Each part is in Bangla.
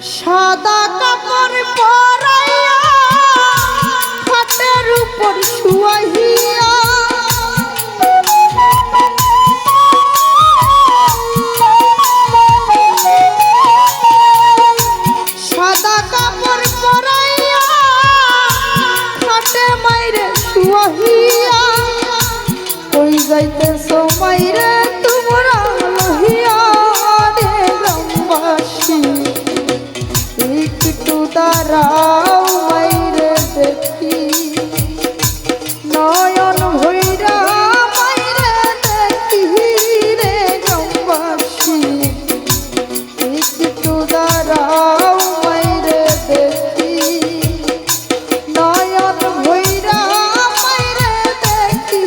সাদা কাপড় পরাইয়া খাটের উপর শুয়াইয়া সাদা কাপড় পরাইয়া খাটে মাইরে শুয়াইয়া কই যাইতেছ মাইরে তোমরা লহিয়া রে গ্রামবাসী একটু দাঁড়াও মাইরে দেখি নয়ন ভৈরা মাইরে দেখি রে গ্রামবাসী একটু দাঁড়াও মাইরে দেখি নয়ন ভৈরা মাইরে দেখি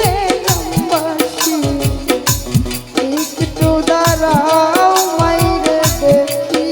রে গ্রামবাসী একটু দাঁড়াও মাইরে দেখি।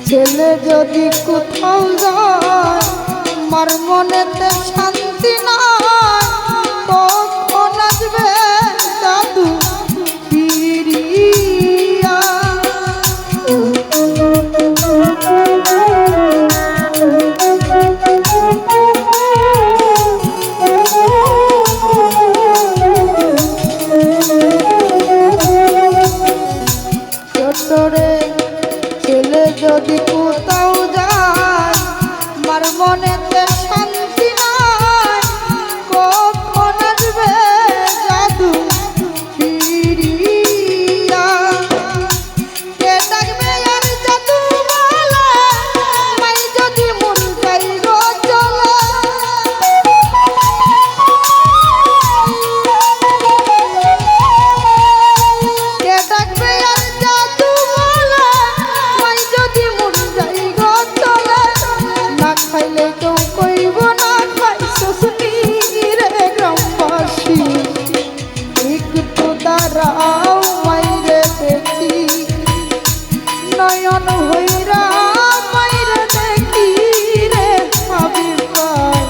ছেলে যদি কোথাও যায় মার মনেতে শান্তি নাই কখন আসবে দাদু ফিরিয়া ছোটরে ছেলে যদি কোথাও যায় মার মনেতে শান্তি নাই কখন আসবে জাদু ফিরিয়া কে ডাকবে আর জাদু বলে মাই যদি মন চাই গো চলে কে ডাকবে আর জাদু বলে মাই যদি মন চাই গো চলে না খাইলে কেউ কইব না খাইছস নি রে গ্রামবাসী একটু দাঁড়াও মাইরে দেখি নয়ন হইরা মাইরে দেখি রে হাবিব ভাই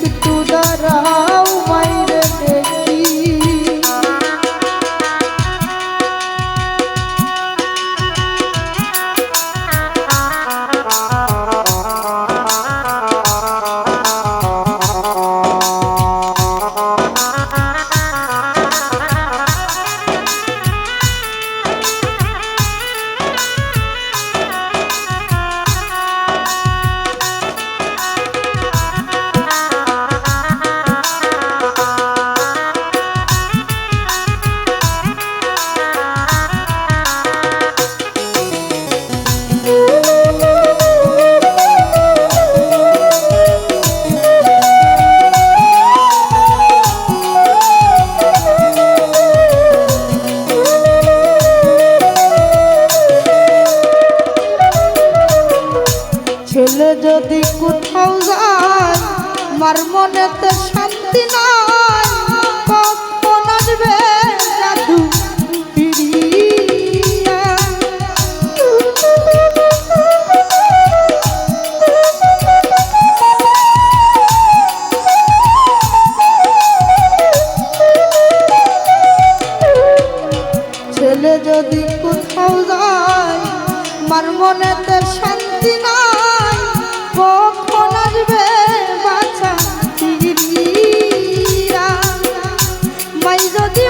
একটু দাঁড়াও মাইরে দেখি। ছেলে যদি কোথাও যায় মার মনেতে শান্তি নাই কখন আসবে জাদু ফিরিয়া ছেলে যদি কোথাও যায় মার মনেতে শান্তি নাই কখন আসবে বাছা ফিরিয়া মাই যদি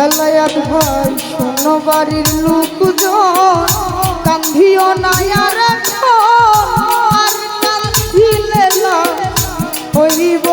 বেলায়াত ভাই শোনো বাড়ির লোকজন কান্দিও না আর এখন, আর কান্দিলে না হইব